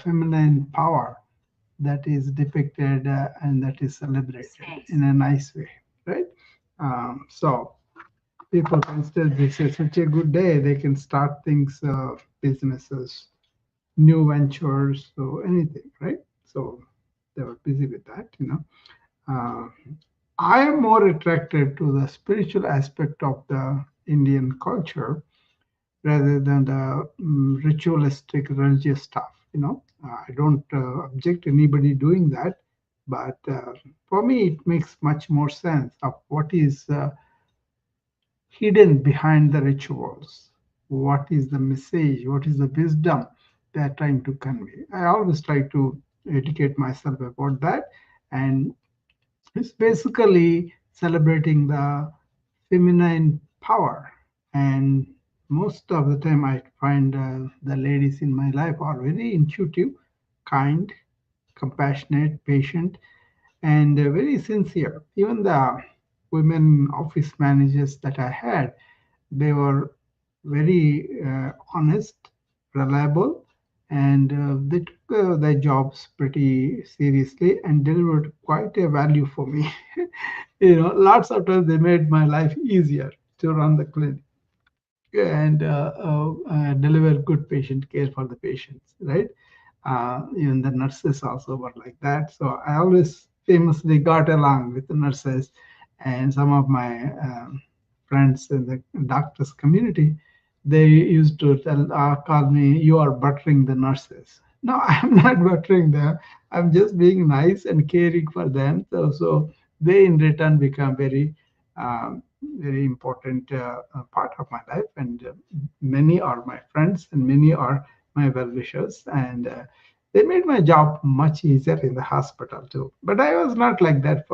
feminine power that is depicted and that is celebrated in a nice way, right? So people consider this as such a good day. They can start things, businesses, new ventures, so anything, right? So they were busy with that. Uh, I am more attracted to the spiritual aspect of the Indian culture rather than the ritualistic religious stuff. I don't object anybody doing that, but for me, it makes much more sense of what is hidden behind the rituals. What is the message? What is the wisdom they're trying to convey? I always try to educate myself about that, and it's basically celebrating the feminine power. And most of the time, I find the ladies in my life are very intuitive, kind, compassionate, patient, and very sincere. Even the women office managers that I had, they were very honest, reliable, and they took their jobs pretty seriously and delivered quite a value for me. Lots of times they made my life easier to run the clinic and deliver good patient care for the patients, right? Even the nurses also were like that. So I always famously got along with the nurses and some of my friends in the doctors community. They used to call me, "You are buttering the nurses." No, I'm not buttering them. I'm just being nice and caring for them. So they in return become very important part of my life, and many are my friends, and many are my well wishers, and they made my job much easier in the hospital too. But I was not like that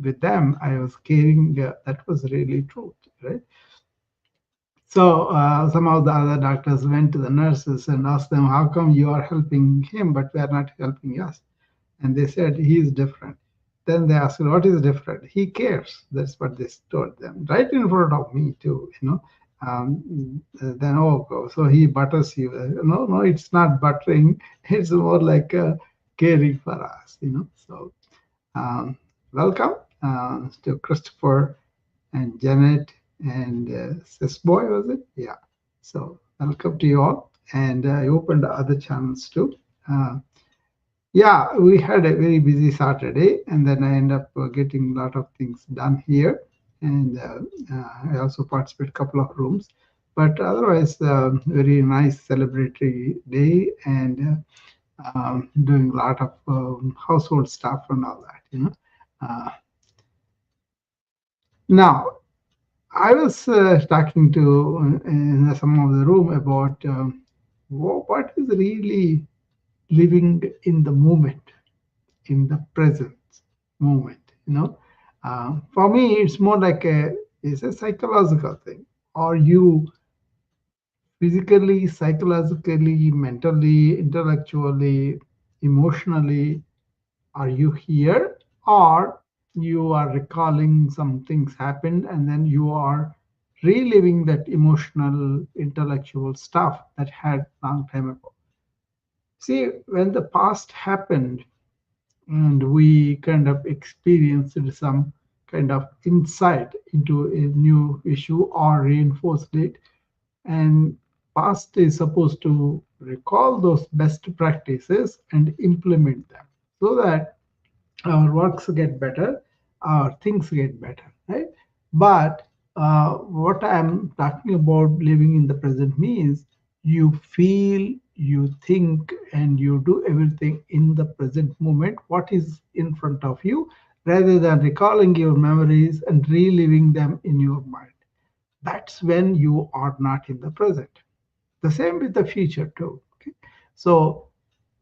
with them. I was caring. That was really true, right? So some of the other doctors went to the nurses and asked them, "How come you are helping him, but we are not helping us?" And they said, "He is different." Then they asked, "What is different?" "He cares." That's what they told them, right in front of me too. Then, so he butters you. No, no, it's not buttering. It's more like caring for us. So um, welcome to Christopher and Janet and Sis Boy, was it? Yeah. So welcome to you all. And I opened other channels too. Uh, yeah, we had a very busy Saturday, and then I end up getting a lot of things done here. And I also participate a couple of rooms. But otherwise, very nice celebratory day and doing a lot of household stuff and all that. Now, I was talking to in some of the room about what is really living in the moment, in the present moment. For me, it's more like it's a psychological thing. Are you physically, psychologically, mentally, intellectually, emotionally, are you here, or you are recalling some things happened and then you are reliving that emotional, intellectual stuff that had long time ago? See, when the past happened and we kind of experienced some kind of insight into a new issue or reinforced it, and past is supposed to recall those best practices and implement them so that our works get better, our things get better, right? But what I'm talking about living in the present means you feel, you think, and you do everything in the present moment, what is in front of you, rather than recalling your memories and reliving them in your mind. That's when you are not in the present. The same with the future, too. Okay? So,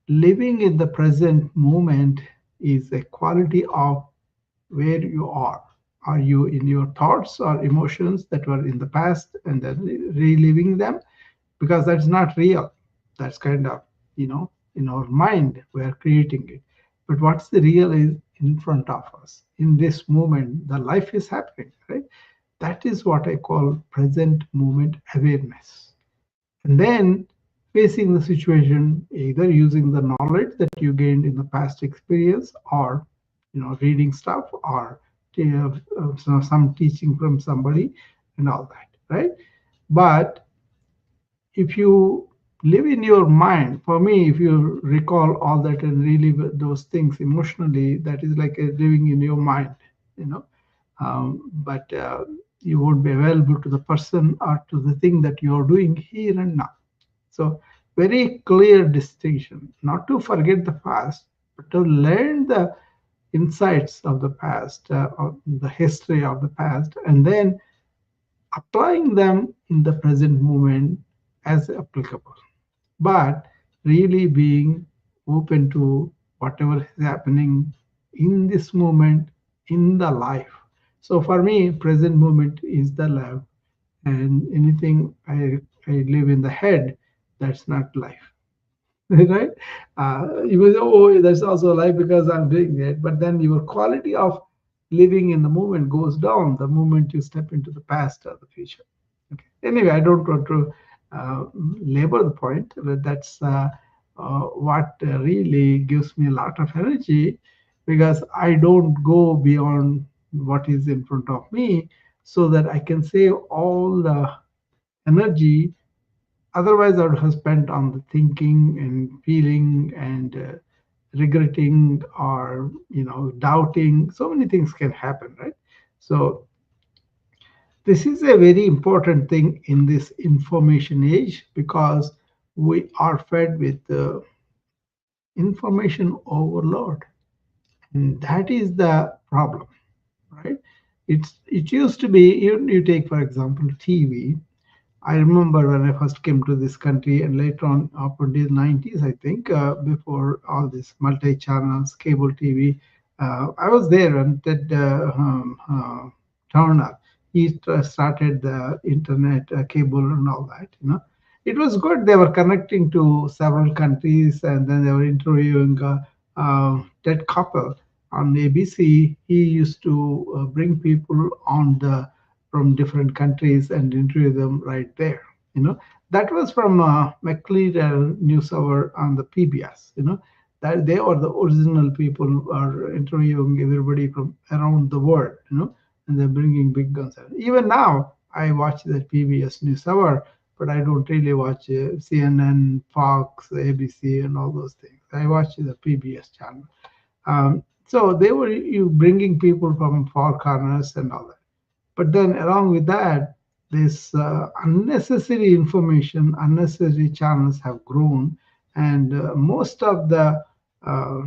living in the present moment is a quality of where you are. Are you in your thoughts or emotions that were in the past and then reliving them? Because that's not real. That's kind of, in our mind, we are creating it. But what's the real is in front of us. In this moment, the life is happening, right? That is what I call present moment awareness. And then facing the situation either using the knowledge that you gained in the past experience, or reading stuff, or some teaching from somebody and all that, right? But if you live in your mind, for me, if you recall all that and relive those things emotionally, that is like a living in your mind, you know. But you won't be available to the person or to the thing that you are doing here and now. So, very clear distinction. Not to forget the past, but to learn the insights of the past, of the history of the past, and then applying them in the present moment as applicable, but really being open to whatever is happening in this moment in the life. So for me, present moment is the life, and anything I live in the head, that's not life. Right? You will say, oh, that's also life because I'm doing that. But then your quality of living in the moment goes down the moment you step into the past or the future. Okay. Anyway, I don't want to labor the point, but that's what really gives me a lot of energy, because I don't go beyond what is in front of me, so that I can save all the energy otherwise I would have spent on the thinking and feeling and regretting, or doubting. So many things can happen, right? So this is a very important thing in this information age, because we are fed with information overload, and that is the problem, right? It used to be, you take for example TV. I remember when I first came to this country, and later on, up until the 90s, I think, before all this multi-channels, cable TV, I was there, and Ted Turner, he started the internet cable and all that. It was good. They were connecting to several countries, and then they were interviewing Ted Koppel on ABC. He used to bring people on the from different countries and interview them right there. That was from McLeod News Hour on the PBS. That they are the original people who are interviewing everybody from around the world. And they're bringing big guns. Even now, I watch the PBS News Hour, but I don't really watch CNN, Fox, ABC, and all those things. I watch the PBS channel. So they were you bringing people from far corners and all that. But then along with that, this unnecessary information, unnecessary channels have grown, and most of the uh,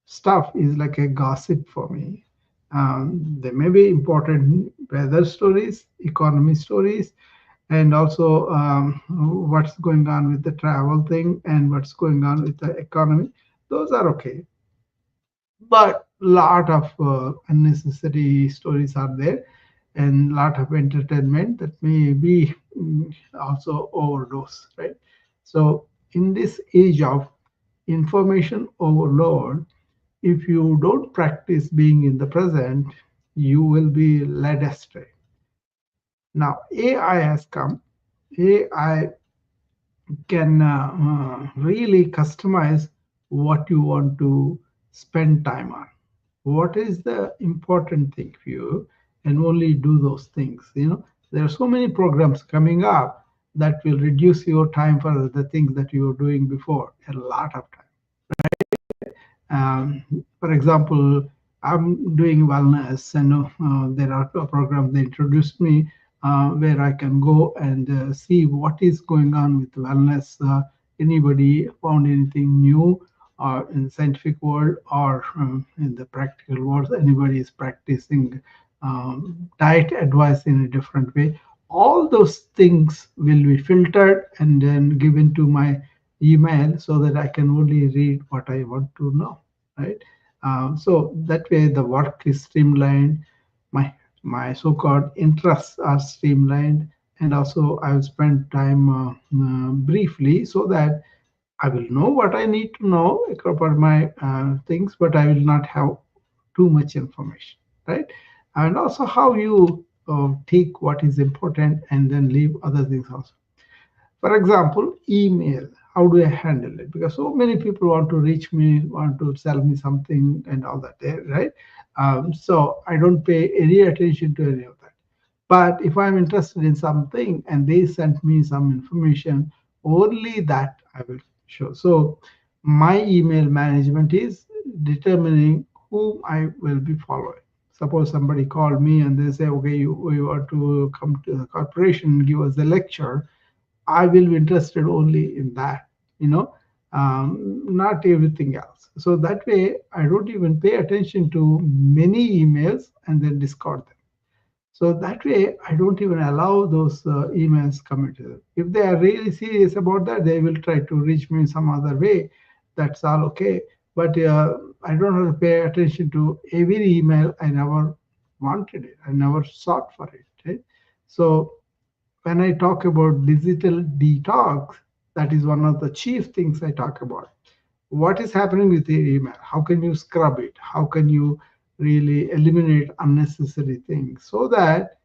stuff is like a gossip for me. There may be important weather stories, economy stories, and also what's going on with the travel thing and what's going on with the economy. Those are okay, but lot of unnecessary stories are there, and lot of entertainment that may be also overdose, right? So in this age of information overload, if you don't practice being in the present, you will be led astray. Now AI has come. AI can really customize what you want to spend time on. What is the important thing for you, and only do those things. There are so many programs coming up that will reduce your time for the things that you were doing before a lot of time. For example, I'm doing wellness, and there are programs they introduced me where I can go and see what is going on with wellness. Anybody found anything new, or in the scientific world, or in the practical world, anybody is practicing diet advice in a different way. All those things will be filtered and then given to my email, so that I can only read what I want to know, right? So that way the work is streamlined, my my so-called interests are streamlined, and also I will spend time briefly, so that I will know what I need to know about my things, but I will not have too much information, right? And also how you take what is important and then leave other things also. For example, email. How do I handle it? Because so many people want to reach me, want to sell me something, and all that, right? So I don't pay any attention to any of that. But if I'm interested in something and they sent me some information, only that I will show. So my email management is determining whom I will be following. Suppose somebody called me and they say, okay, we want to come to the corporation and give us a lecture. I will be interested only in that, you know, not everything else. So that way, I don't even pay attention to many emails and then discard them. So that way, I don't even allow those emails coming to them. If they are really serious about that, they will try to reach me in some other way. That's all okay. But I don't have to pay attention to every email. I never wanted it. I never sought for it. Right? So when I talk about digital detox, that is one of the chief things I talk about. What is happening with the email? How can you scrub it? How can you really eliminate unnecessary things so that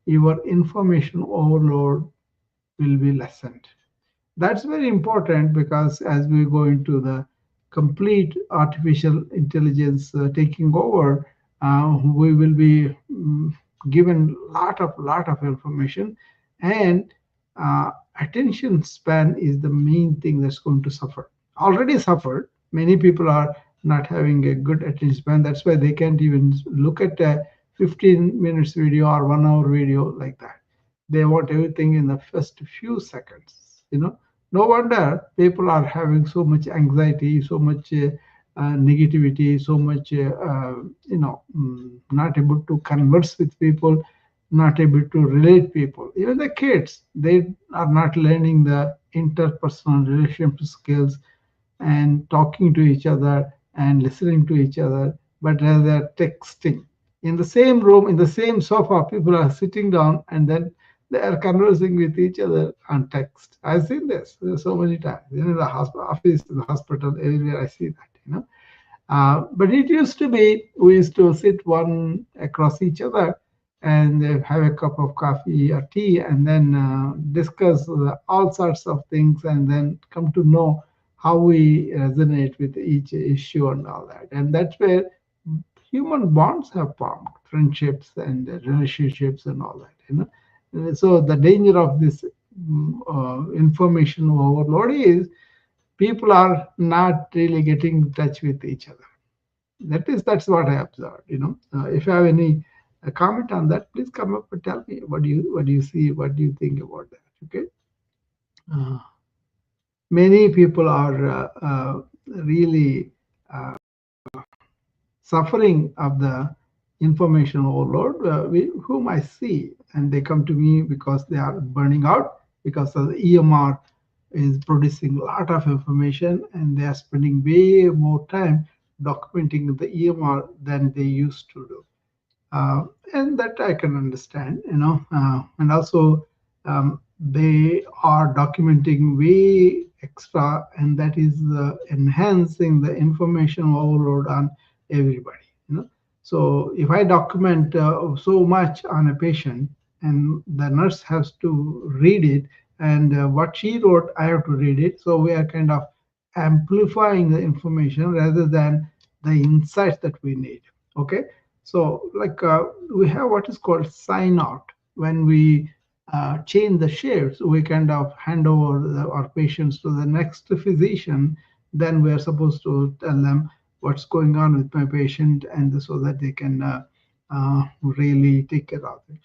your information overload will be lessened? That's very important because as we go into the complete artificial intelligence taking over, we will be given lot of information, and attention span is the main thing that's going to suffer. Already suffered. Many people are not having a good attention span. That's why they can't even look at a 15 minutes video or 1 hour video like that. They want everything in the first few seconds. No wonder people are having so much anxiety, so much negativity, so much not able to converse with people, not able to relate people. Even the kids, they are not learning the interpersonal relationship skills and talking to each other and listening to each other, but rather texting. In the same room, in the same sofa, people are sitting down and then they are conversing with each other on text. I've seen this so many times. The office, the hospital, everywhere I see that. But it used to be we used to sit one across each other and have a cup of coffee or tea and then discuss all sorts of things and then come to know how we resonate with each issue and all that. And that's where human bonds have formed, friendships and relationships and all that. So the danger of this information overload is people are not really getting in touch with each other. That's what I observed. If you have any comment on that, please come up and tell me what do you see, what do you think about that? Okay. Uh, Many people are really suffering of the information overload, whom I see, and they come to me because they are burning out because the EMR is producing a lot of information and they are spending way more time documenting the EMR than they used to do. uh, and that I can understand, and also they are documenting way extra, and that is enhancing the information overload on everybody. So if I document so much on a patient, and the nurse has to read it, and what she wrote, I have to read it. So we are kind of amplifying the information rather than the insights that we need. Okay. So, like we have what is called sign out. When we change the shifts, we kind of hand over our patients to the next physician. Then we are supposed to tell them what's going on with my patient, and so that they can really take care of it.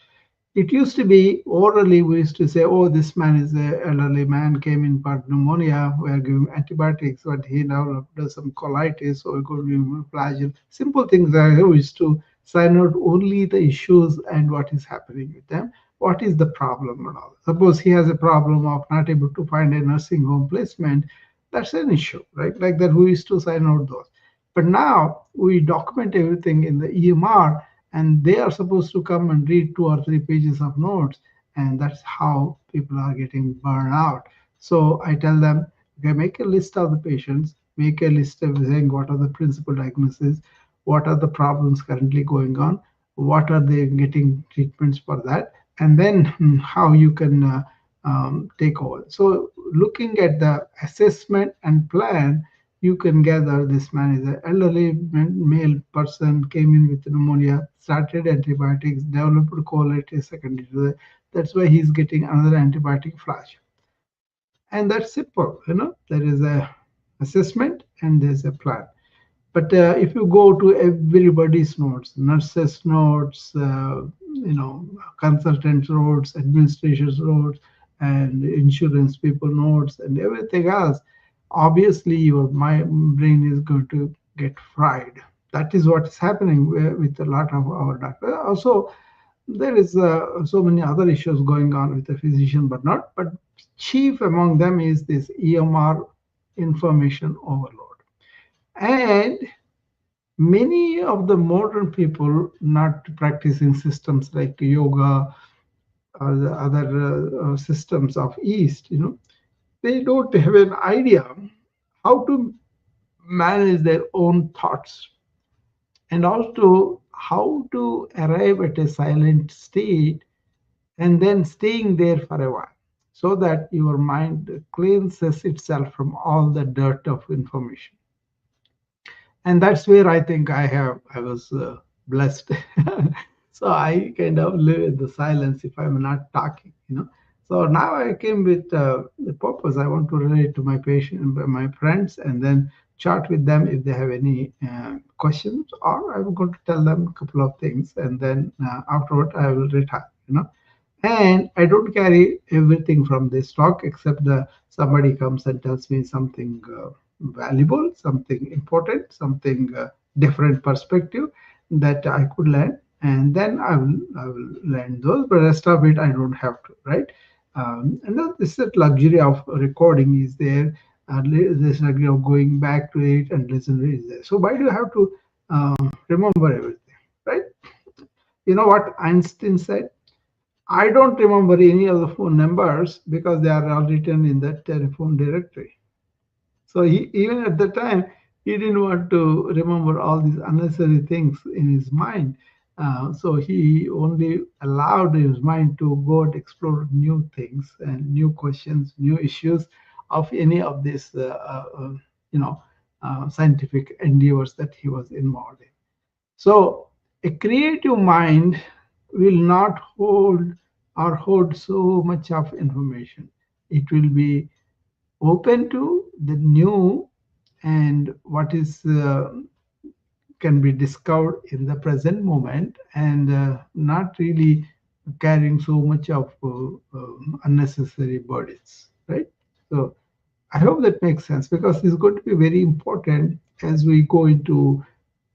It used to be orally, we used to say, oh, this man is an elderly man, came in for pneumonia, we are giving antibiotics, but he now does some colitis, so we could give him flagyl. Simple things that we used to sign out only the issues and what is happening with them, what is the problem and all. Suppose he has a problem of not able to find a nursing home placement, that's an issue, right? Like that, we used to sign out those. But now we document everything in the EMR, and they are supposed to come and read 2 or 3 pages of notes, and that's how people are getting burned out. So I tell them, okay, make a list of the patients, make a list of saying what are the principal diagnoses, what are the problems currently going on, what are they getting treatments for that, and then how you can take over. So, looking at the assessment and plan, you can gather this man is an elderly male person, came in with pneumonia, started antibiotics, developed colitis secondary to that. That's why he's getting another antibiotic flash. And that's simple, there is a assessment and there's a plan. But if you go to everybody's notes, nurses' notes, consultants' notes, administration's notes, and insurance people notes, and everything else, obviously your my brain is going to get fried. That is what is happening with a lot of our doctors. Also, there is so many other issues going on with the physician, but not. But chief among them is this EMR, information overload. And many of the modern people not practicing systems like yoga or the other systems of East, they don't have an idea how to manage their own thoughts and also how to arrive at a silent state and then staying there for a while so that your mind cleanses itself from all the dirt of information. And that's where I think I was blessed. So I kind of live in the silence if I'm not talking. So now I came with the purpose. I want to relate to my patient, my friends, and then chat with them if they have any questions, or I'm going to tell them a couple of things, and then afterward I will retire. And I don't carry everything from this talk except the somebody comes and tells me something valuable, something important, something different perspective that I could learn, and then I will learn those. But rest of it I don't have to, right? And then this is luxury of recording is there. This luxury of going back to it and listen is there. So why do you have to remember everything, right? You know what Einstein said? I don't remember any of the phone numbers because they are all written in the telephone directory. So even at the time, he didn't want to remember all these unnecessary things in his mind. So he only allowed his mind to go and explore new things and new questions, new issues of any of these, you know, scientific endeavors that he was involved in. So a creative mind will not hold so much of information. It will be open to the new and what is can be discovered in the present moment and not really carrying so much of unnecessary burdens, right? So I hope that makes sense because it's going to be very important as we go into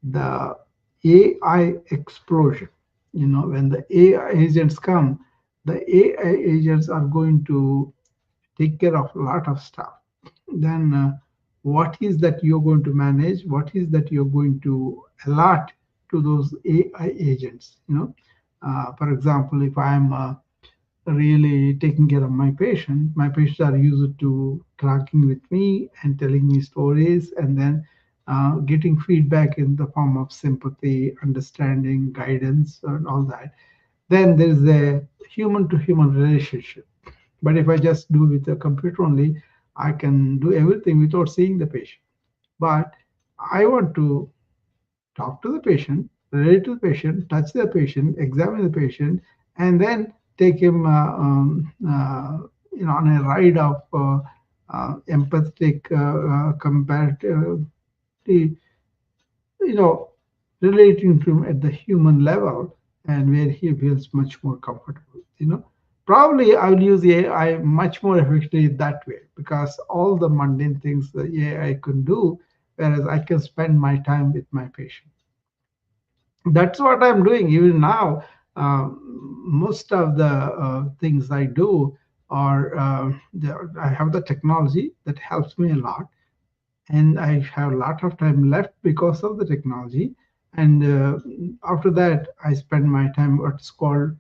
the AI explosion. When the AI agents come, the AI agents are going to take care of a lot of stuff. Then what is that you're going to manage? What is that you're going to allot to those AI agents? For example, if I'm really taking care of my patients are used to talking with me and telling me stories and then getting feedback in the form of sympathy, understanding, guidance, and all that. Then there's a human to human relationship. But if I just do with the computer only, I can do everything without seeing the patient. But I want to talk to the patient, relate to the patient, touch the patient, examine the patient, and then take him, on a ride of empathetic, comparative, you know, relating to him at the human level and where he feels much more comfortable. Probably I will use AI much more effectively that way because all the mundane things the AI can do, whereas I can spend my time with my patient. That's what I'm doing even now. Most of the things I do are I have the technology that helps me a lot and I have a lot of time left because of the technology. And after that, I spend my time what's called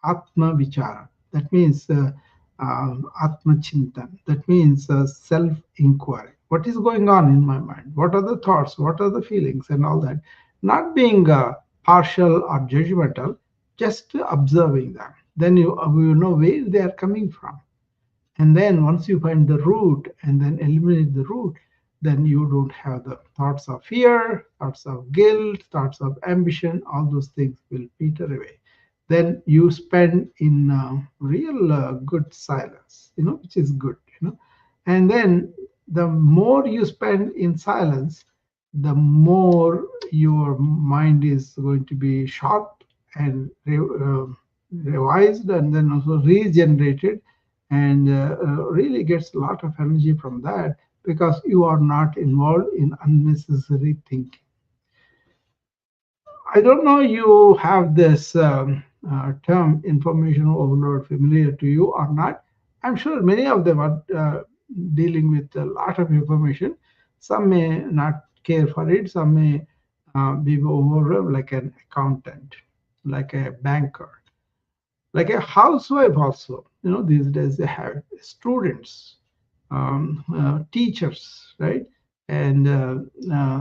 Atma Vichara. That means Atma Chintan. That means self inquiry. What is going on in my mind? What are the thoughts? What are the feelings and all that? Not being partial or judgmental, just observing them. then you will know where they are coming from. And then once you find the root and then eliminate the root, then you don't have the thoughts of fear, thoughts of guilt, thoughts of ambition. All those things will peter away. Then you spend in real good silence, which is good. And then the more you spend in silence, the more your mind is going to be sharp and revised and then also regenerated, and really gets a lot of energy from that because you are not involved in unnecessary thinking. I don't know you have this term information overload familiar to you or not. I'm sure many of them are dealing with a lot of information. Some may not care for it, some may be overwhelmed, like an accountant, like a banker, like a housewife also. These days they have students, teachers, right? And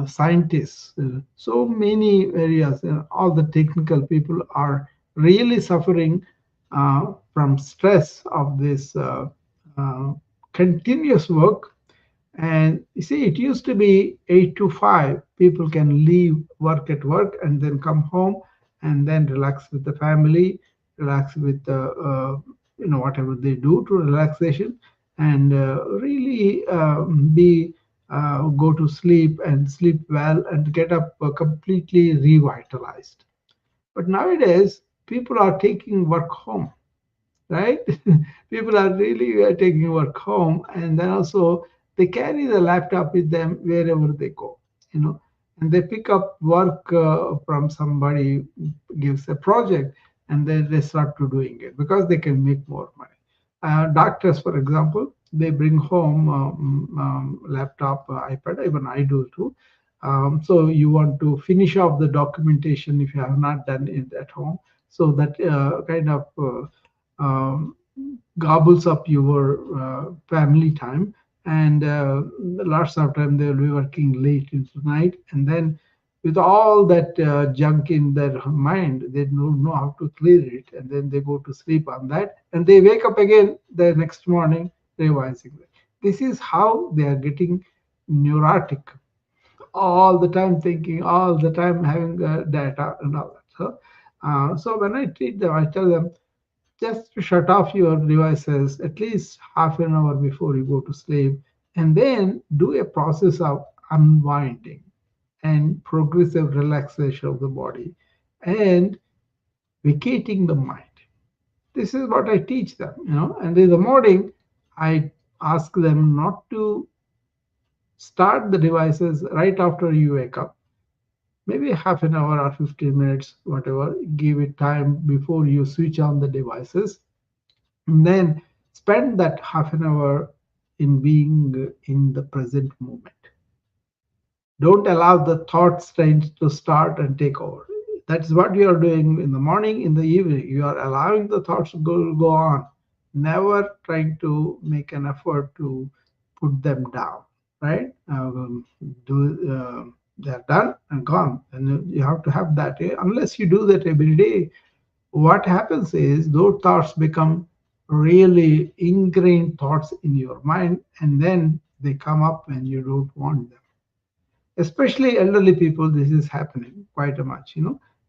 scientists. So many areas. All the technical people are really suffering from stress of this uh, continuous work. And you see, it used to be 8 to 5. People can leave work at work and then come home and then relax with the family, relax with whatever they do to relaxation, and really be go to sleep and sleep well and get up completely revitalized. But nowadays, people are taking work home, right? People are really taking work home, and then also they carry the laptop with them wherever they go, you know, and they pick up work from somebody gives a project, and then they start to doing it because they can make more money. Doctors, for example, they bring home laptop, iPad. Even I do too. So you want to finish off the documentation if you have not done it at home. So that kind of um, gobbles up your family time, and lots of time they will be working late into the night, and then with all that junk in their mind, they don't know how to clear it, and then they go to sleep on that, and they wake up again the next morning revising it. This is how they are getting neurotic, all the time thinking, all the time having data and all that. So when I treat them, I tell them, just shut off your devices at least half an hour before you go to sleep, and then do a process of unwinding and progressive relaxation of the body and vacating the mind. This is what I teach them. And in the morning, I ask them not to start the devices right after you wake up. Maybe half an hour or 15 minutes, whatever, give it time before you switch on the devices. And then spend that half an hour in being in the present moment. Don't allow the thought trains to start and take over. That's what you are doing in the morning, in the evening. You are allowing the thoughts to go on, never trying to make an effort to put them down, right? They're done and gone. And you have to have that. Unless you do that every day, what happens is those thoughts become really ingrained thoughts in your mind, and then they come up when you don't want them. Especially elderly people, this is happening quite a much.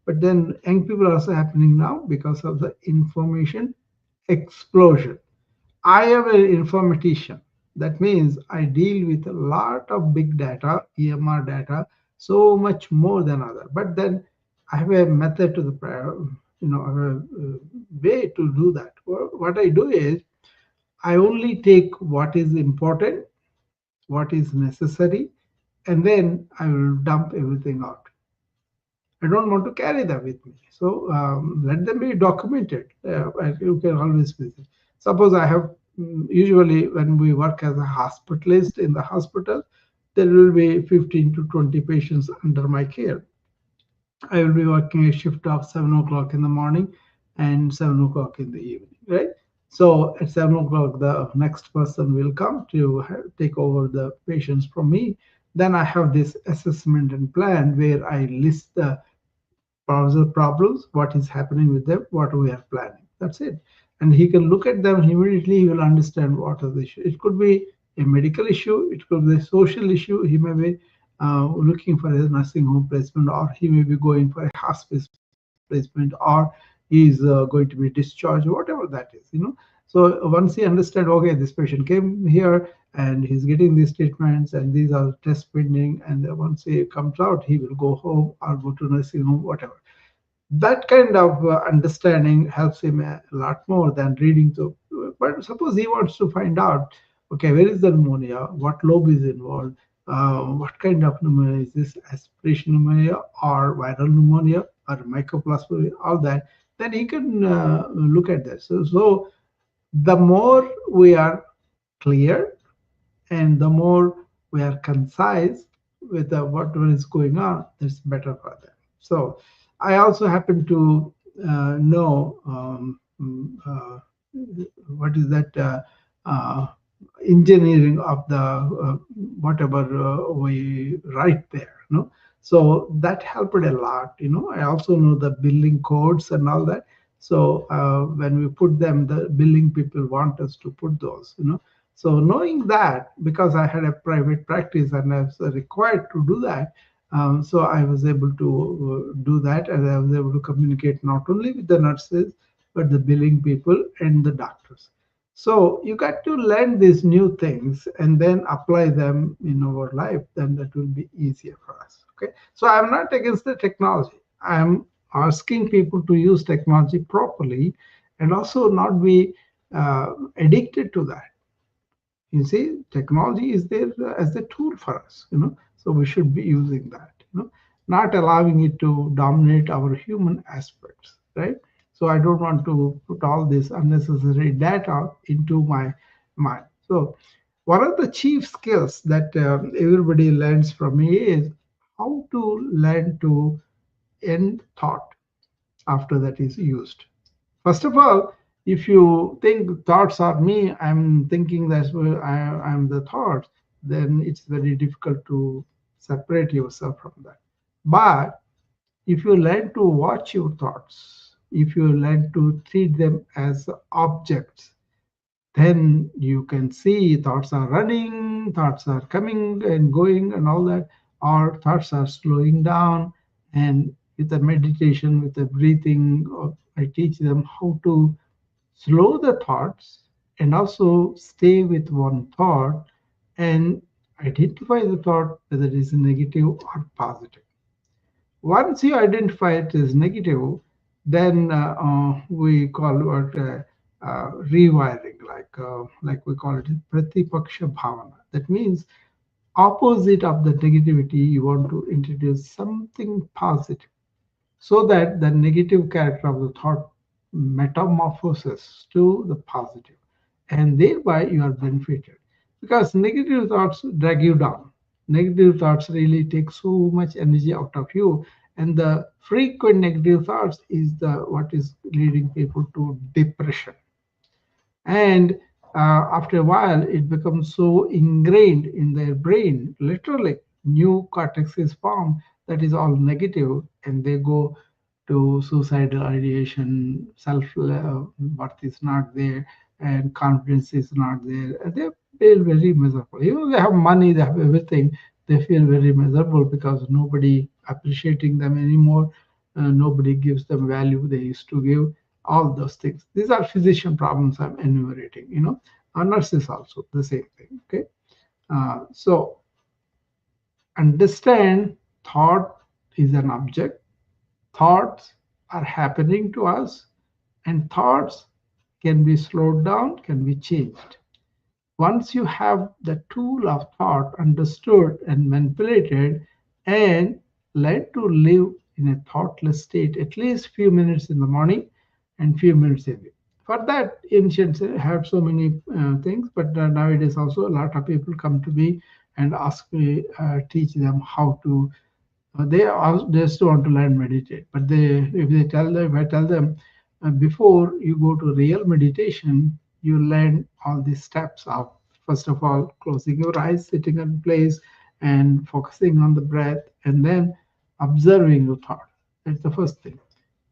But then young people are also happening now because of the information explosion. I am an informatician. That means I deal with a lot of big data, EMR data, so much more than other. But then I have a method to the I have a way to do that. What I do is I only take what is important, what is necessary, and then I will dump everything out. I don't want to carry them with me. So let them be documented. You can always visit. Suppose I have, usually when we work as a hospitalist in the hospital, there will be 15 to 20 patients under my care. I will be working a shift of 7 o'clock in the morning and 7 o'clock in the evening, right? So at 7 o'clock, the next person will come to take over the patients from me. Then I have this assessment and plan where I list the browser problems, what is happening with them, what we are planning. That's it. And he can look at them immediately, he will understand what is the issue. It could be a medical issue, it could be a social issue. He may be looking for a nursing home placement, or he may be going for a hospice placement, or he's going to be discharged, whatever that is. So once he understand, okay, this patient came here and he's getting these treatments and these are tests pending, and once he comes out, he will go home or go to nursing home, whatever. That kind of understanding helps him a lot more than reading through. But suppose he wants to find out, okay, where is the pneumonia? What lobe is involved? What kind of pneumonia is this? Aspiration pneumonia or viral pneumonia or mycoplasma? All that. Then he can look at this. So the more we are clear and the more we are concise with whatever is going on, that's better for them. So I also happen to know what is that uh, engineering of the whatever we write there. So that helped a lot. I also know the billing codes and all that. So when we put them, the billing people want us to put those. So knowing that, because I had a private practice and I was required to do that, so I was able to do that, and I was able to communicate not only with the nurses, but the billing people and the doctors. So you got to learn these new things and then apply them in our life, then that will be easier for us. Okay. So I'm not against the technology. I'm asking people to use technology properly and also not be addicted to that. You see, technology is there as a tool for us. So we should be using that, not allowing it to dominate our human aspects, right? So I don't want to put all this unnecessary data into my mind. So one of the chief skills that everybody learns from me is how to learn to end thought after that is used. First of all, if you think thoughts are me, I'm thinking that's where I'm the thoughts, then it's very difficult to separate yourself from that. But if you learn to watch your thoughts, if you learn to treat them as objects, then you can see thoughts are running, thoughts are coming and going and all that, or thoughts are slowing down. And with the meditation, with the breathing, I teach them how to slow the thoughts and also stay with one thought and identify the thought whether it is negative or positive. Once you identify it as negative, then we call it rewiring, like we call it pratipaksha bhavana. That means opposite of the negativity, you want to introduce something positive so that the negative character of the thought metamorphoses to the positive, and thereby you are benefited, because negative thoughts drag you down. Negative thoughts really take so much energy out of you, and the frequent negative thoughts is the what is leading people to depression. And after a while it becomes so ingrained in their brain, literally new cortex is formed that is all negative, and they go to suicidal ideation, self worth is not there, and confidence is not there, and they feel very miserable. They have money, they have everything, they feel very miserable because nobody appreciating them anymore, nobody gives them value they used to give, all those things. These are physician problems I'm enumerating. Nurses also the same thing. Okay. So understand thought is an object. Thoughts are happening to us, and thoughts can be slowed down, can be changed. Once you have the tool of thought understood and manipulated, and learn to live in a thoughtless state at least few minutes in the morning and few minutes evening. For that, ancients had so many things, but nowadays also a lot of people come to me and ask me teach them how to. They just want to learn meditate, but if I tell them before you go to real meditation, you learn all these steps of, first of all, closing your eyes, sitting in place, and focusing on the breath, and then observing your thought. That's the first thing.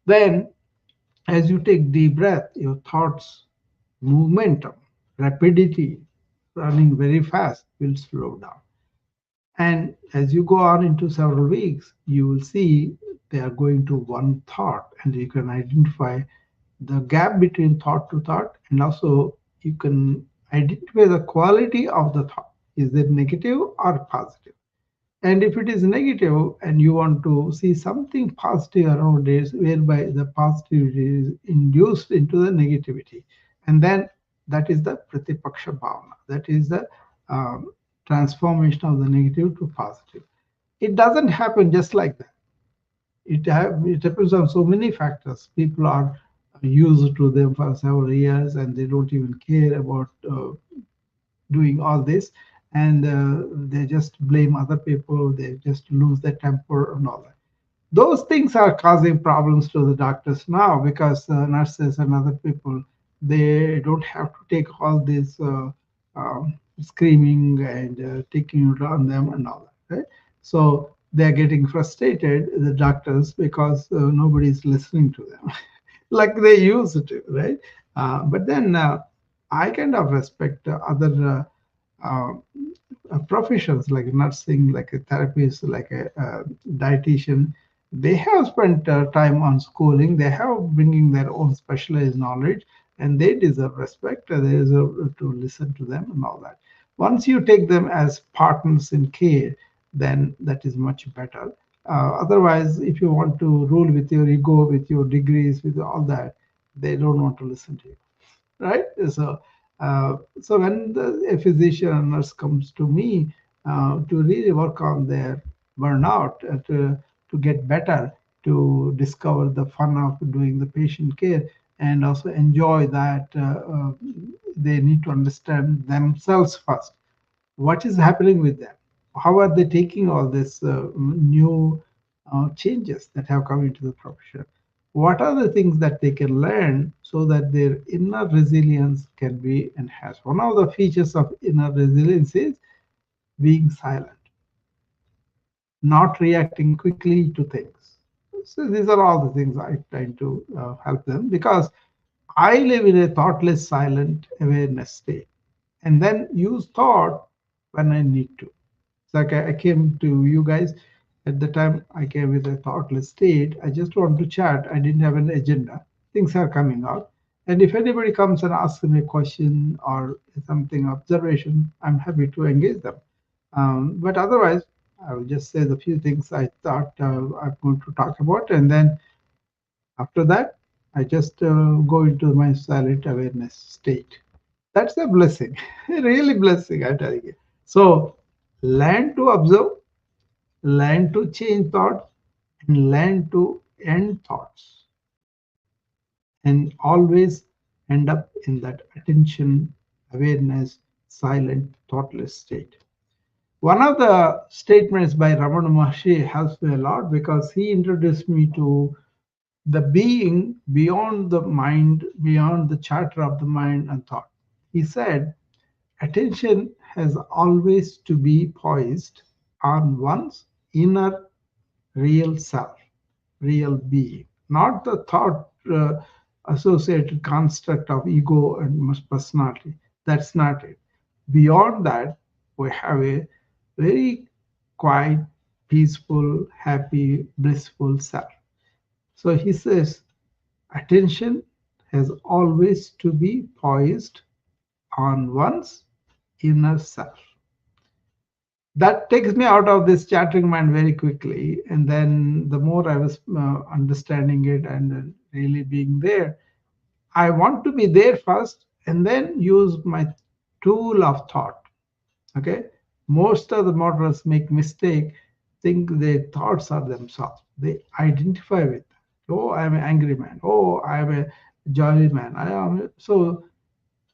Then As you take deep breath, your thoughts, momentum, rapidity, running very fast will slow down. And as you go on into several weeks, you will see they are going to one thought, and you can identify the gap between thought to thought, and also you can identify the quality of the thought. Is it negative or positive? And if it is negative and you want to see something positive around it, whereby the positivity is induced into the negativity, and then that is the pratipaksha bhavana. That is the um, transformation of the negative to positive. It doesn't happen just like that. It depends on so many factors. People are used to them for several years and they don't even care about doing all this, and they just blame other people, they just lose their temper and all that. Those things are causing problems to the doctors now, because nurses and other people, they don't have to take all this screaming and taking it on them and all that, right? So they're getting frustrated, the doctors, because nobody's listening to them like they used to, right? But then I kind of respect other uh, professions like nursing, like a therapist, like a dietitian. They have spent time on schooling. They have bringing their own specialized knowledge, and they deserve respect. They deserve to listen to them and all that. Once you take them as partners in care, then that is much better. Otherwise, if you want to rule with your ego, with your degrees, with all that, they don't want to listen to you, right? So when a physician or nurse comes to me to really work on their burnout, to get better, to discover the fun of doing the patient care, and also enjoy that, they need to understand themselves first. What is happening with them? How are they taking all this new changes that have come into the profession? What are the things that they can learn so that their inner resilience can be enhanced? One of the features of inner resilience is being silent, not reacting quickly to things. So these are all the things I try to help them, because I live in a thoughtless, silent awareness state, and then use thought when I need to. It's like I came to you guys at the time. I came with a thoughtless state. I just want to chat. I didn't have an agenda. Things are coming out. And if anybody comes and asks me a question or something observation, I'm happy to engage them. But otherwise, I will just say the few things I thought I'm going to talk about, and then after that, I just go into my silent awareness state. That's a blessing, really blessing, I'm telling you. So learn to observe, learn to change thoughts, and learn to end thoughts, and always end up in that attention, awareness, silent, thoughtless state. One of the statements by Ramana Maharshi helps me a lot, because he introduced me to the being beyond the mind, beyond the chatter of the mind and thought. He said, attention has always to be poised on one's inner real self, real being, not the thought associated construct of ego and personality. That's not it. Beyond that, we have a very quiet, peaceful, happy, blissful self. So he says, attention has always to be poised on one's inner self. That takes me out of this chattering mind very quickly. And then the more I was understanding it and really being there, I want to be there first and then use my tool of thought. Okay. Most of the moderns make mistake, think their thoughts are themselves. They identify with them. Oh, I'm an angry man. Oh, I'm a jolly man. I am so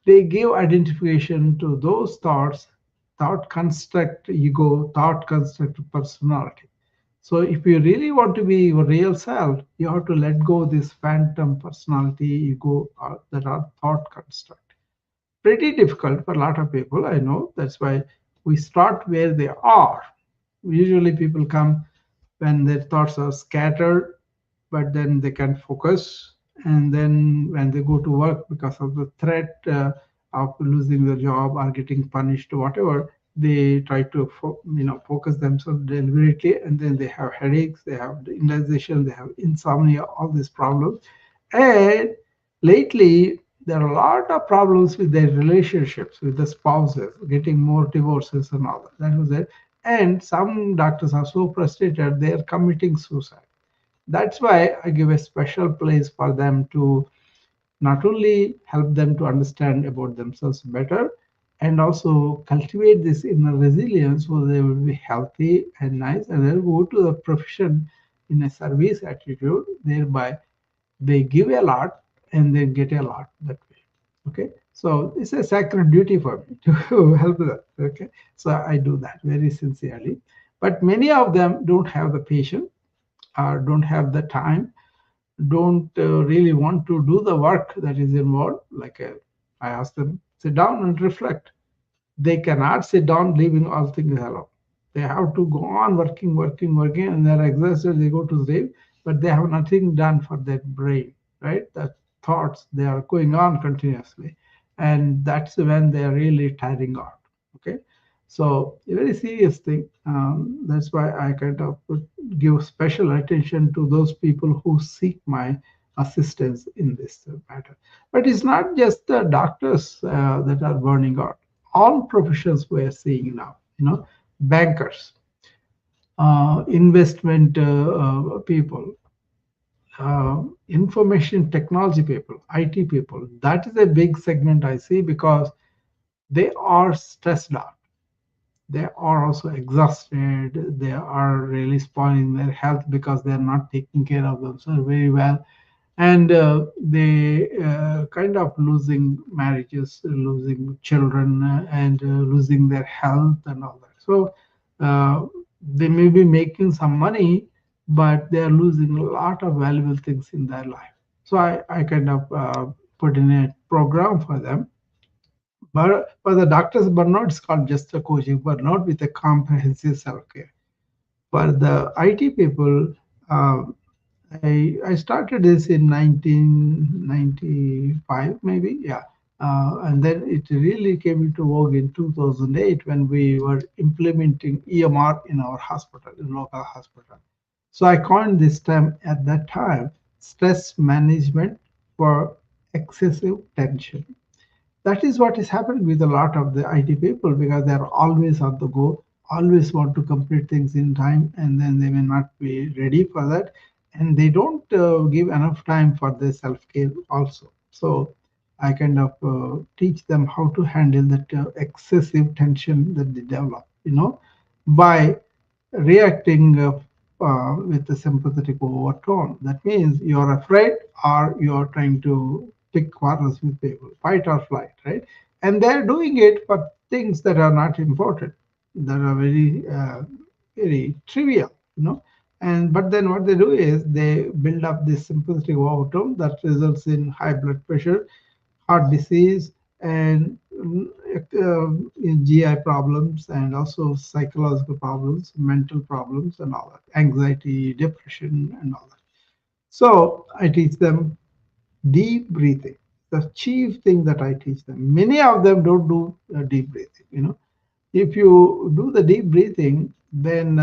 they give identification to those thoughts, thought construct ego, thought construct personality. So if you really want to be your real self, you have to let go this phantom personality, ego, that are thought construct. Pretty difficult for a lot of people, I know. That's why we start where they are. Usually people come when their thoughts are scattered, but then they can focus and then when they go to work because of the threat of losing their job or getting punished, whatever, they try to focus themselves deliberately, and then they have headaches, they have indigestion, they have insomnia, all these problems. And lately, there are a lot of problems with their relationships with the spouses, getting more divorces and all that. That was it. And some doctors are so frustrated they are committing suicide. That's why I give a special place for them to not only help them to understand about themselves better and also cultivate this inner resilience so they will be healthy and nice, and they'll go to the profession in a service attitude, thereby they give a lot and they get a lot that way. Okay, so it's a sacred duty for me to help them. Okay, so I do that very sincerely, but many of them don't have the patience or don't have the time, don't really want to do the work that is involved. Like I ask them, sit down and reflect. They cannot sit down leaving all things alone. They have to go on working, working, working, and they're exhausted. They go to sleep, but they have nothing done for their brain, right? The thoughts, they are going on continuously, and that's when they are really tiring out. Okay, so a very serious thing. That's why I kind of give special attention to those people who seek my assistance in this matter. But it's not just the doctors that are burning out. All professions we are seeing now, bankers, investment people, information technology people, IT people. That is a big segment I see because they are stressed out. They are also exhausted. They are really spoiling their health because they are not taking care of themselves very well, and they kind of losing marriages, losing children, and losing their health and all that. So uh, they may be making some money, but they are losing a lot of valuable things in their life. So I kind of put in a program for them. But for the doctors burnout, it's called just a coaching burnout with a comprehensive self-care. For the IT people, I started this in 1995, maybe, yeah. And then it really came into vogue in 2008 when we were implementing EMR in our hospital, in local hospital. So I coined this term at that time, stress management for excessive tension. That is what is happening with a lot of the IT people because they are always on the go, always want to complete things in time, and then they may not be ready for that, and they don't give enough time for their self care also. So I kind of teach them how to handle that excessive tension that they develop, by reacting with a sympathetic overtone. That means you're afraid or you're trying to pick quarrels with people, fight or flight, right? And they're doing it for things that are not important, that are very, very trivial, And but then what they do is they build up this sympathetic overtone that results in high blood pressure, heart disease, and in GI problems, and also psychological problems, mental problems, and all that, anxiety, depression, and all that. So I teach them deep breathing. The chief thing that I teach them. Many of them don't do deep breathing. If you do the deep breathing, then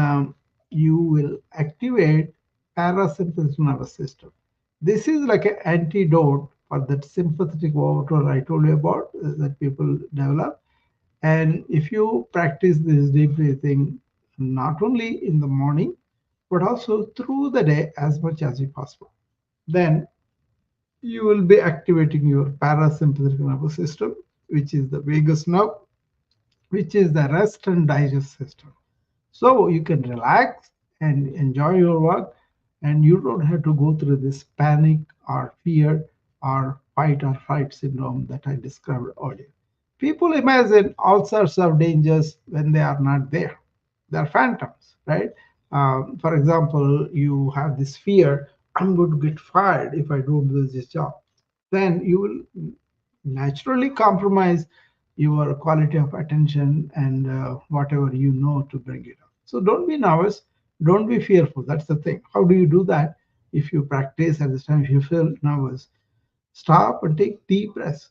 you will activate parasympathetic nervous system. This is like an antidote for that sympathetic overload I told you about that people develop. And if you practice this deep breathing not only in the morning but also through the day as much as you possible, then you will be activating your parasympathetic nervous system, which is the vagus nerve, which is the rest and digest system. So you can relax and enjoy your work, and you don't have to go through this panic or fear or fight or flight syndrome that I described earlier. People imagine all sorts of dangers when they are not there. They're phantoms, right? For example, you have this fear, I'm going to get fired if I don't do this job. Then you will naturally compromise your quality of attention and whatever to bring it up. So don't be nervous, don't be fearful. That's the thing. How do you do that? if you practice at this time, if you feel nervous, stop and take deep breaths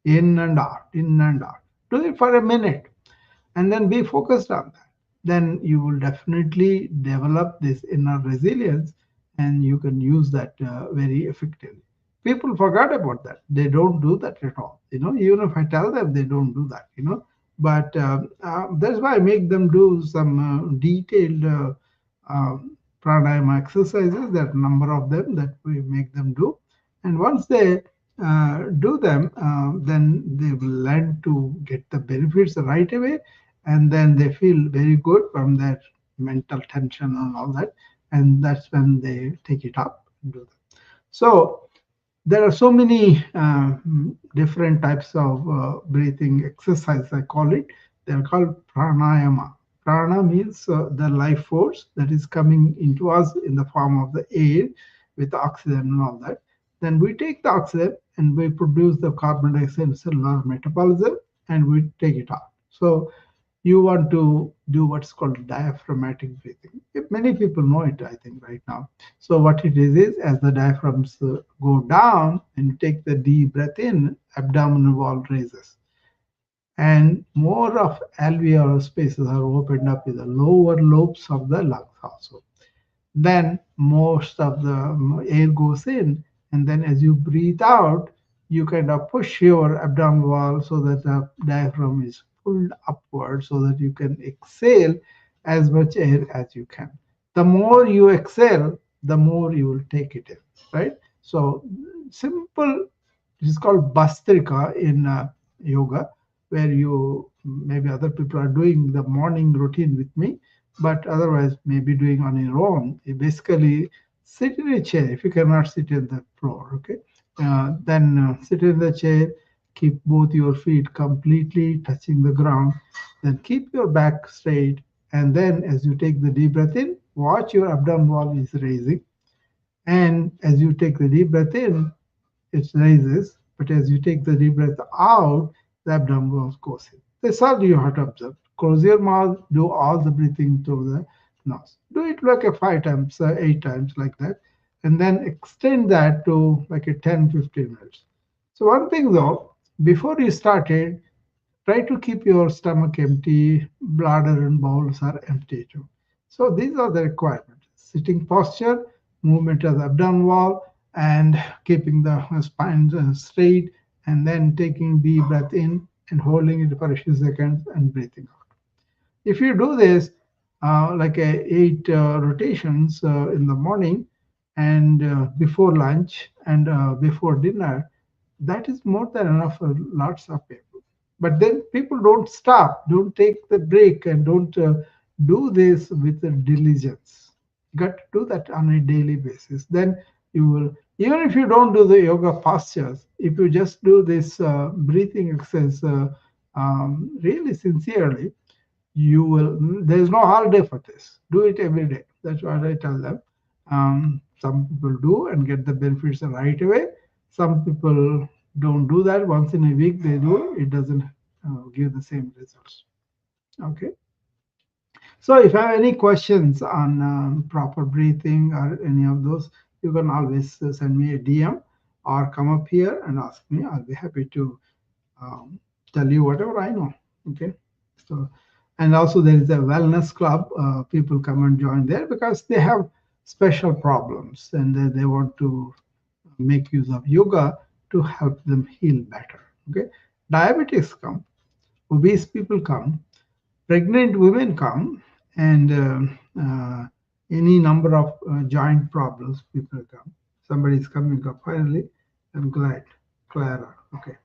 in and out, in and out. Do it for a minute and then be focused on that. Then you will definitely develop this inner resilience and you can use that very effectively. People forgot about that. They don't do that at all. Even if I tell them, they don't do that. But that's why I make them do some detailed pranayama exercises, that number of them that we make them do. And once they do them, then they will learn to get the benefits right away, and then they feel very good from their mental tension and all that, and that's when they take it up and do that. So there are so many different types of breathing exercise, I call it. They're called pranayama. Prana means the life force that is coming into us in the form of the air with oxygen and all that. Then we take the oxygen and we produce the carbon dioxide in cellular metabolism and we take it out. So you want to do what's called diaphragmatic breathing. Many people know it, I think, right now. So what it is as the diaphragms go down and you take the deep breath in, abdominal wall raises, and more of alveolar spaces are opened up in the lower lobes of the lungs also. Then most of the air goes in, and then as you breathe out, you kind of push your abdominal wall so that the diaphragm is pulled upward so that you can exhale as much air as you can. The more you exhale, the more you will take it in, right? So simple, it is called Bastrika in yoga, where you maybe other people are doing the morning routine with me, but otherwise maybe doing on your own. You basically sit in a chair if you cannot sit in the floor. Okay, then sit in the chair, keep both your feet completely touching the ground, then keep your back straight, and then as you take the deep breath in, watch your abdominal wall is raising, and as you take the deep breath in, it raises, but as you take the deep breath out, the abdominal goes in. That's all you have to observe. Close your mouth, do all the breathing through the nose. Do it like a 5 times, 8 times, like that, and then extend that to like a 10, 15 minutes. So, one thing though, before you started, try to keep your stomach empty, bladder and bowels are empty too. So these are the requirements. Sitting posture, movement of the abdominal wall, and keeping the spine straight, and then taking deep breath in and holding it for a few seconds and breathing out. If you do this, like 8 rotations in the morning and before lunch and before dinner, that is more than enough for lots of people. But then people don't stop, don't take the break, and don't do this with the diligence. You got to do that on a daily basis. Then you will, even if you don't do the yoga postures, if you just do this breathing exercise really sincerely, you will, there's no holiday for this. Do it every day. That's what I tell them. Some people do and get the benefits right away. Some people don't do that. Once in a week they do, it doesn't give the same results. Okay. So if you have any questions on proper breathing or any of those, you can always send me a DM or come up here and ask me. I'll be happy to um, tell you whatever I know. Okay. So, and also there is a wellness club. People come and join there because they have special problems and they want to make use of yoga to help them heal better. Okay. Diabetics come, obese people come, pregnant women come, and any number of joint problems people come. Somebody is coming up finally. I'm glad. Clara. Okay.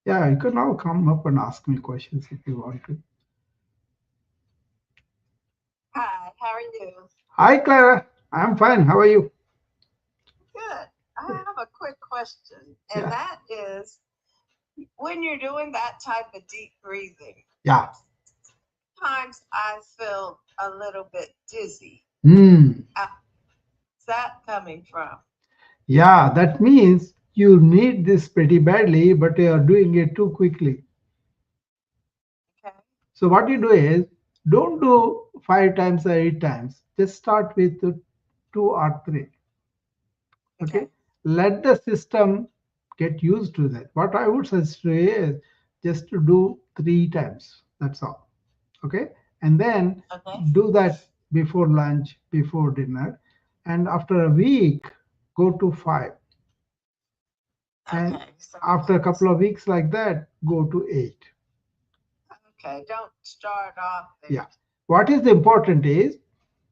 Yeah, you can now come up and ask me questions if you want to. Hi, how are you? Hi, Clara. I'm fine. How are you? Good. I have a quick question, and Yeah. that is when you're doing that type of deep breathing, Yeah. sometimes I feel a little bit dizzy. Hmm. Where's that coming from? Yeah, that means you need this pretty badly, but you are doing it too quickly. Okay. So what you do is Don't do 5 times or 8 times. Just start with 2 or 3. Okay, Okay. let the system get used to that. What I would suggest is just to do 3 times. That's all. Okay, and then Okay. do that before lunch, before dinner, and after a week, go to 5, and Okay. So after a couple of weeks like that, go to 8. okay, don't start off Yeah. there. What is important is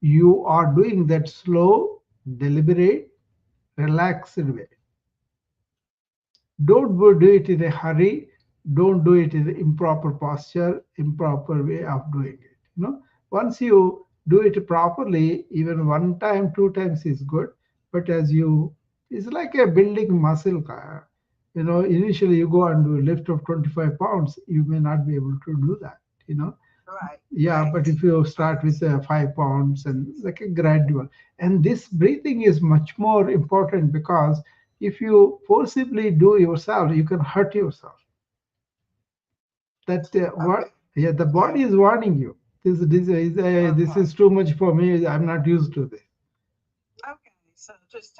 you are doing that slow, deliberate, relaxed way. Don't do it in a hurry. Don't do it in improper posture, improper way of doing it. Once you do it properly, even 1 time, 2 times is good. But it's like a building muscle. Initially you go and do a lift of 25 pounds, you may not be able to do that. You know, Right, yeah, right, but if you start right. with 5 pounds and like a gradual, and this breathing is much more important because if you forcibly do yourself, you can hurt yourself. That Okay, what? Yeah, the okay, body is warning you. This okay, is too much for me. I'm not used to this. okay. So just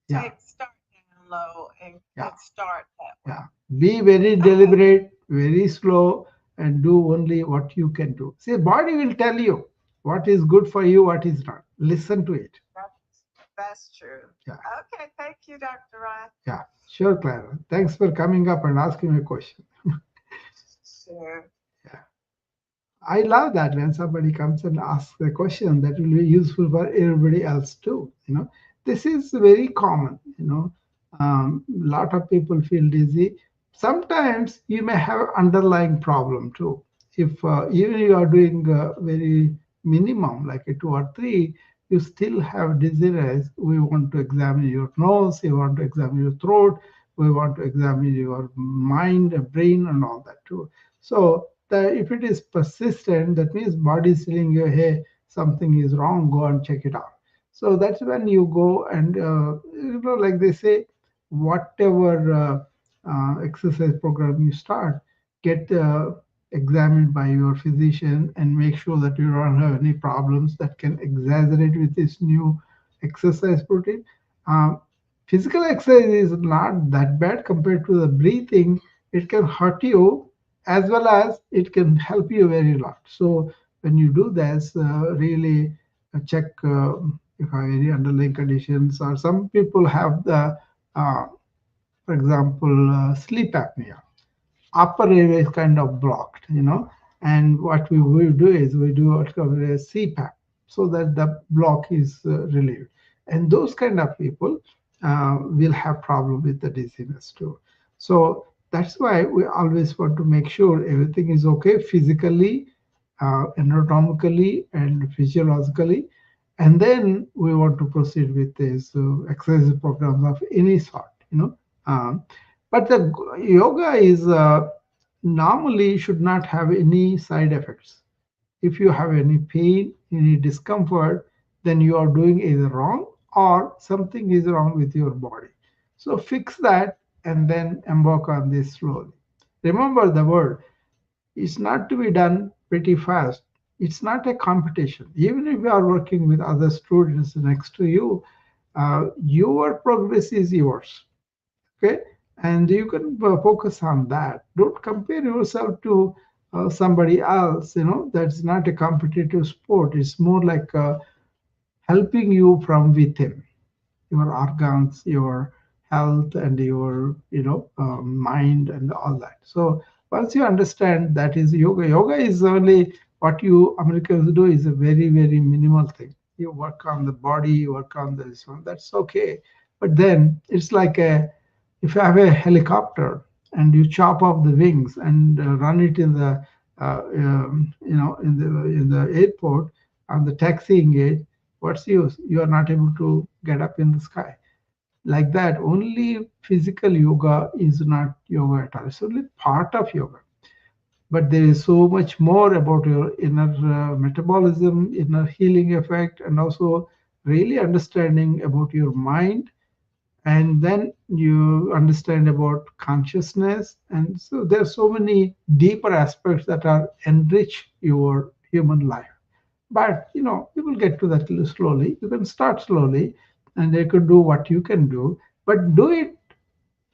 Yeah, start down low yeah, and start that way. yeah. Be very Okay, deliberate, very slow, and do only what you can do. See, body will tell you what is good for you, what is not. Listen to it. that's, that's true. Yeah. Okay, thank you, Dr. Ryan. Yeah, sure, Clara. Thanks for coming up and asking me a question. Sure. Yeah. I love that when somebody comes and asks a question that will be useful for everybody else too. This is very common. Lot of people feel dizzy. Sometimes you may have underlying problem too. If even you are doing very minimum, like a 2 or 3, you still have dizziness. We want to examine your nose. We want to examine your throat. We want to examine your mind, brain, and all that too. So if it is persistent, that means body is telling you, hey, something is wrong, go and check it out. So that's when you go and, like they say, whatever exercise program you start, get examined by your physician and make sure that you don't have any problems that can exaggerate with this new exercise routine. Um, Physical exercise is not that bad compared to the breathing. It can hurt you as well as it can help you very lot. So when you do this, really check if have any underlying conditions, or some people have the, for example, sleep apnea. Upper area is kind of blocked. And what we will do is we do what's called a CPAP so that the block is relieved. And those kind of people will have problem with the dizziness too. So that's why we always want to make sure everything is okay physically, anatomically, and physiologically. And then we want to proceed with this exercise programs of any sort. Um, but the yoga is normally should not have any side effects. If you have any pain, any discomfort, then you are doing either wrong or something is wrong with your body. So fix that and then embark on this slowly. Remember the word, it's not to be done pretty fast. It's not a competition. Even if you are working with other students next to you, your progress is yours. Okay, and you can focus on that. Don't compare yourself to somebody else. That's not a competitive sport. It's more like helping you from within your organs, your health, and your mind and all that. So once you understand that is yoga, yoga is only what you Americans do is a very very minimal thing. You work on the body, you work on this one. That's okay, but then it's like a if you have a helicopter and you chop off the wings and run it in the in the airport on the taxiing gate, what's use? You are not able to get up in the sky. Like that, only physical yoga is not yoga at all. It's only part of yoga. But there is so much more about your inner metabolism, inner healing effect, and also really understanding about your mind. And then you understand about consciousness. And so there are so many deeper aspects that are enrich your human life. But you will get to that slowly. You can start slowly, and you can do what you can do, but do it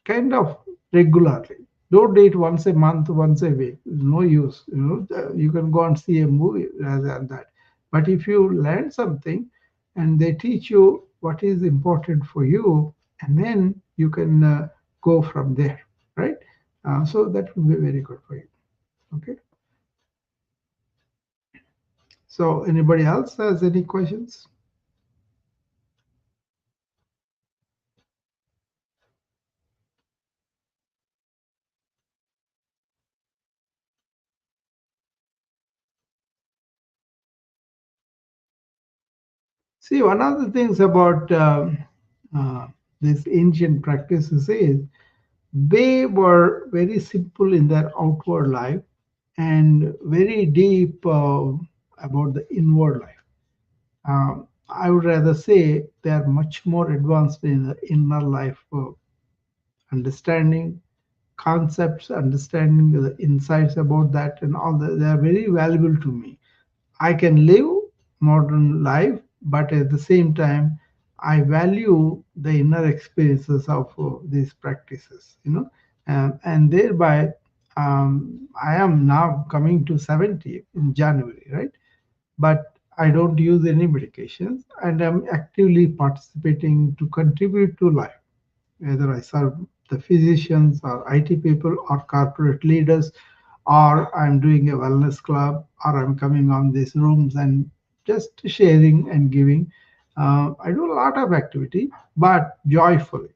kind of regularly. Don't do it once a month, once a week. No use. You can go and see a movie rather than that. But if you learn something and they teach you what is important for you, and then you can go from there, right? So that will be very good for you. Okay. So anybody else has any questions? See, one of the things about uh, these ancient practices is they were very simple in their outward life and very deep about the inward life. I would rather say they are much more advanced in the inner life, understanding concepts, understanding the insights about that, and all that. They are very valuable to me. I can live modern life, but at the same time, I value the inner experiences of these practices, and thereby I am now coming to 70 in January, right? But I don't use any medications, and I'm actively participating to contribute to life, whether I serve the physicians or IT people or corporate leaders, or I'm doing a wellness club, or I'm coming on these rooms and just sharing and giving. I do a lot of activity, but joyfully.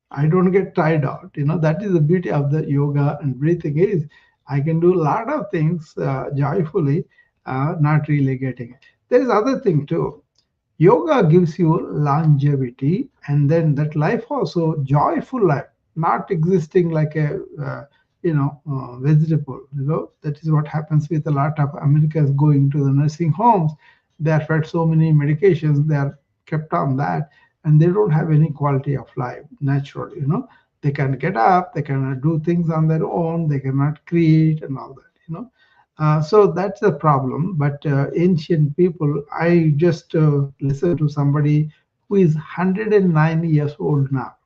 I don't get tired out. That is the beauty of the yoga and breathing is I can do a lot of things joyfully, not really getting it. There is other thing too. Yoga gives you longevity, and then that life also joyful life, not existing like a vegetable. That is what happens with a lot of Americans going to the nursing homes. They are fed so many medications, they are kept on that, and they don't have any quality of life naturally. They can get up, they cannot do things on their own, they cannot create and all that. So that's a problem. But ancient people, I just listened to somebody who is 109 years old now.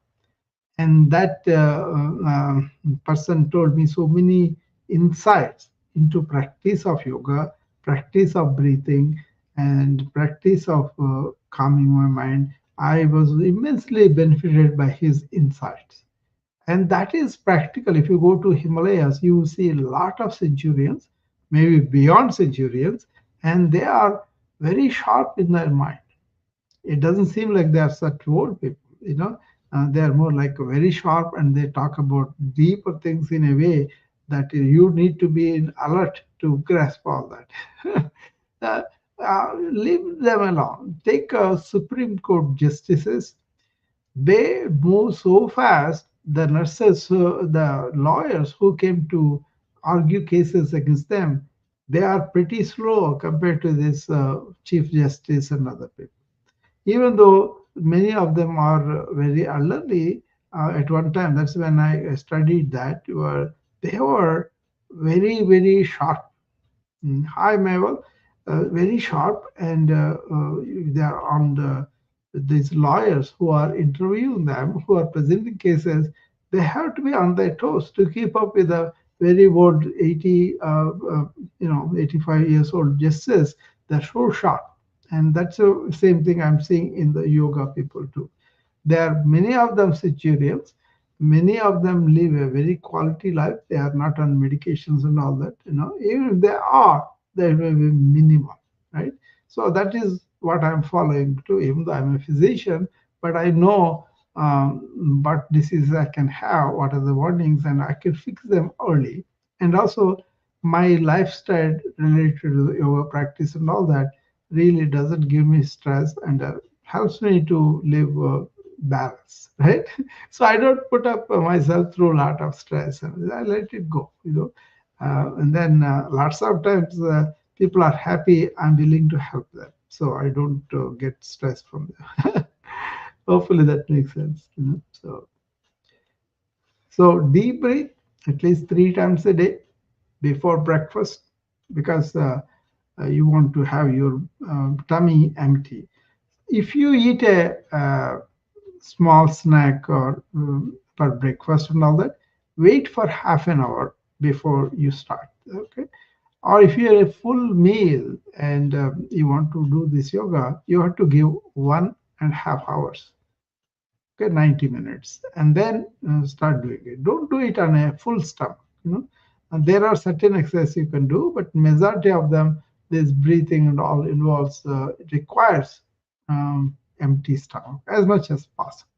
And that person told me so many insights into practice of yoga, practice of breathing, and practice of calming my mind. I was immensely benefited by his insights. And that is practical. If you go to Himalayas, you will see a lot of centurions, maybe beyond centurions, and they are very sharp in their mind. It doesn't seem like they are such old people. They are more like very sharp, and they talk about deeper things in a way that you need to be in alert to grasp all that. uh, Leave them alone. Take Supreme Court justices. They move so fast. The nurses, the lawyers who came to argue cases against them, they are pretty slow compared to this Chief Justice and other people. Even though many of them are very elderly, at one time, that's when I studied that, they were very, very sharp. Hi, Mabel. Very sharp, and they are on these lawyers who are interviewing them, who are presenting cases. They have to be on their toes to keep up with a very old 85 years old justice. They're so sharp, and that's the same thing I'm seeing in the yoga people too. There are many of them centurions. Many of them live a very quality life. They are not on medications and all that. Even if they are, they will be minimal, right? So that is what I'm following too. Even though I'm a physician, but I know what diseases I can have, what are the warnings, and I can fix them early. And also, my lifestyle related to the yoga practice and all that really doesn't give me stress, and helps me to live balance, right? So I don't put up myself through a lot of stress, and I let it go. And then lots of times people are happy. I'm willing to help them, so I don't get stressed from them. Hopefully that makes sense. So deep breathe at least 3 times a day before breakfast, because you want to have your tummy empty. If you eat a small snack or for breakfast and all that, wait for half an hour before you start. Okay. Or if you have a full meal and you want to do this yoga, you have to give 1.5 hours, okay, 90 minutes, and then start doing it. Don't do it on a full stomach, you know. And there are certain exercises you can do, but majority of them, this breathing and all involves, it requires empty stomach as much as possible.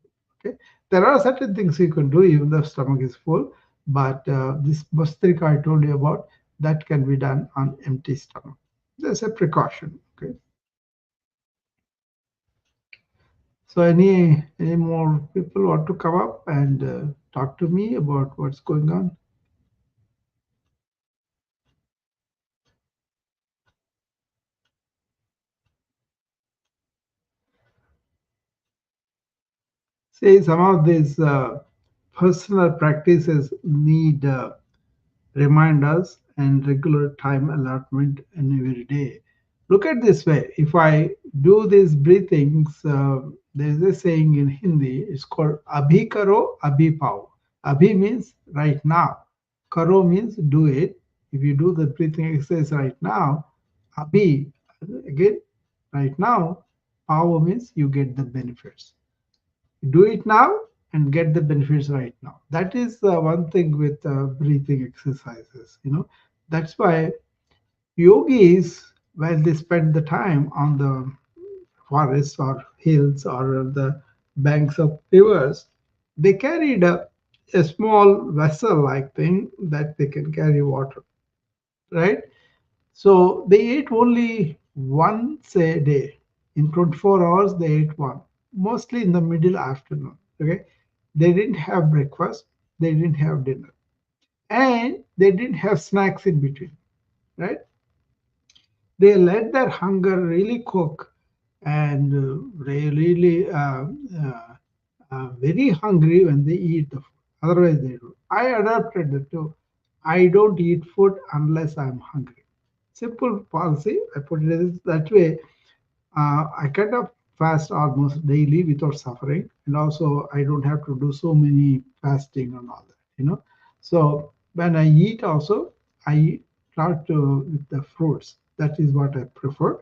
Okay, there are certain things you can do even though stomach is full, but this bastrika I told you about, that can be done on empty stomach. There's a precaution. Okay, so any more people want to come up and talk to me about what's going on? See, some of these personal practices need reminders and regular time allotment in every day. Look at this way. If I do these breathings, there's a saying in Hindi, it's called Abhi Karo, Abhi Pao. Abhi means right now. Karo means do it. If you do the breathing exercise right now, Abhi, again, right now, Pao means you get the benefits. Do it now and get the benefits right now. That is one thing with breathing exercises. That's why yogis, when they spend the time on the forests or hills or the banks of rivers, they carried a small vessel like thing that they can carry water, right? So they ate only once a day. In 24 hours, they ate one, mostly in the middle afternoon. Okay. They didn't have breakfast, they didn't have dinner, and they didn't have snacks in between, right? They let their hunger really cook, and they really very hungry when they eat the food. Otherwise, they do. I adapted it to I don't eat food unless I'm hungry. Simple policy. I put it that way. I kind of fast almost daily without suffering, and also I don't have to do so many fasting and all that. So when I eat, also I start to with the fruits. That is what I prefer,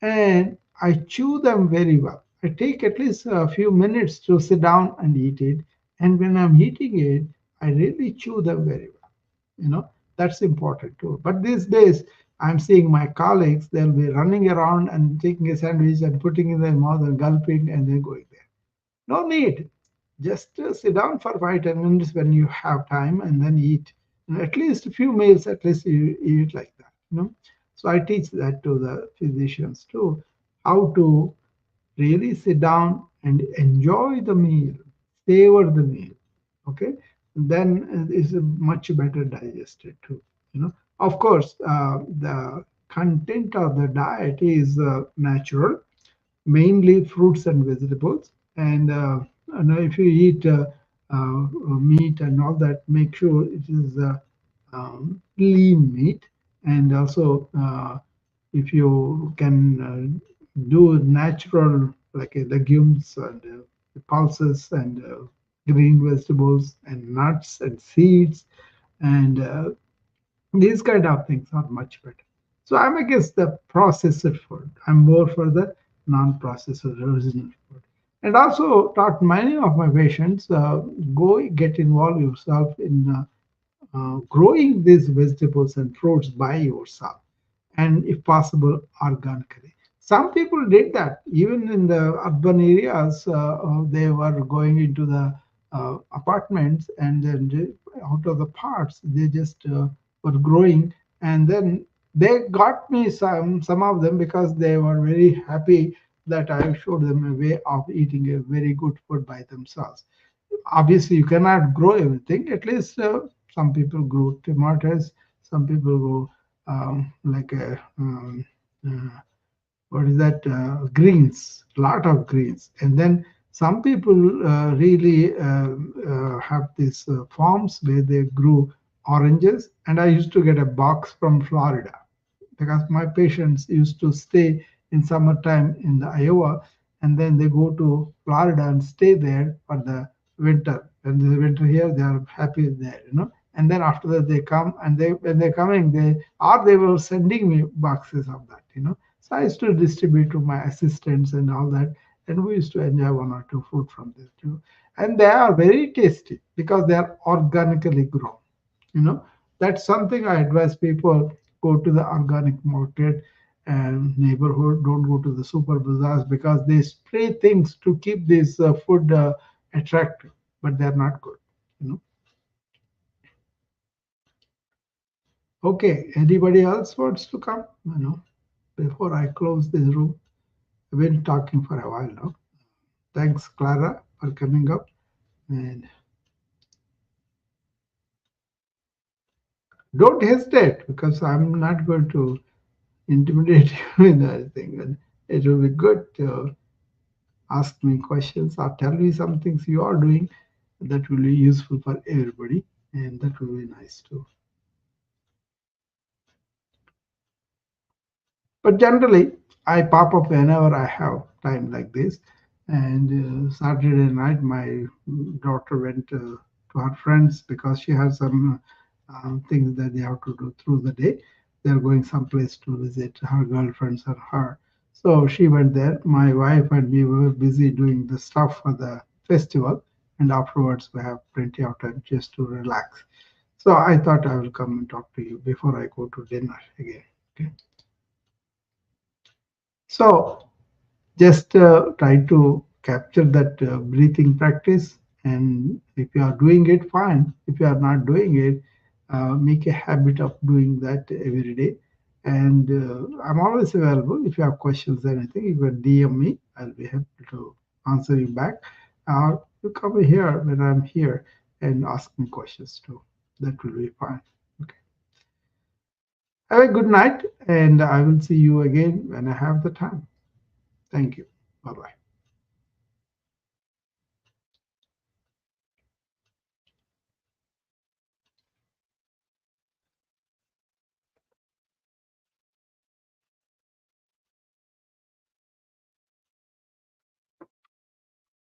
and I chew them very well. I take at least a few minutes to sit down and eat it, and when I'm eating it, I really chew them very well. That's important too. But these days I'm seeing my colleagues, they'll be running around and taking a sandwich and putting in their mouth and gulping and then going there. No need. Just sit down for 5-10 minutes when you have time and then eat. At least a few meals, at least you eat like that. So I teach that to the physicians too, how to really sit down and enjoy the meal, savor the meal. Okay, then it's much better digested too. Of course, the content of the diet is natural, mainly fruits and vegetables. And if you eat meat and all that, make sure it is lean meat. And also, if you can do natural, like legumes and pulses and green vegetables and nuts and seeds and these kind of things are much better. So I'm against the processed food. I'm more for the non-processed original food. And also taught many of my patients, go get involved yourself in growing these vegetables and fruits by yourself, and if possible, organically. Some people did that even in the urban areas. They were going into the apartments and then out of the parts, they just were growing. And then they got me some of them because they were very happy that I showed them a way of eating a very good food by themselves. Obviously you cannot grow everything. At least some people grow tomatoes, some people grow like what is that, greens, lot of greens. And then some people really have these farms where they grew oranges, and I used to get a box from Florida. because my patients used to stay in summertime in the Iowa, and then they go to Florida and stay there for the winter. When the winter here, they are happy there, And then after that, they come, and they when they're coming, they were sending me boxes of that. So I used to distribute to my assistants and all that, and we used to enjoy one or two food from there too. And they are very tasty because they are organically grown. you know that's something I advise people: go to the organic market and neighborhood. Don't go to the super bazaars because they spray things to keep this food attractive, but they're not good. you know okay, anybody else wants to come, before I close this room? I've been talking for a while now. Thanks, Clara, for coming up. And don't hesitate, because I'm not going to intimidate you in anything. And it will be good to ask me questions or tell me some things you are doing that will be useful for everybody, and that will be nice too. But generally, I pop up whenever I have time like this. And Saturday night, my daughter went to her friends because she has some things that they have to do through the day. They're going someplace to visit her girlfriends or her. So she went there. My wife and me were busy doing the stuff for the festival. And afterwards, we have plenty of time just to relax. So I thought I will come and talk to you before I go to dinner again. Okay. So just try to capture that breathing practice. And if you are doing it, fine. If you are not doing it, make a habit of doing that every day. And I'm always available. If you have questions or anything, you can DM me. I'll be happy to answer you back. Or you come here when I'm here and ask me questions too. That will be fine. Okay. Have a good night, and I will see you again when I have the time. Thank you. Bye bye.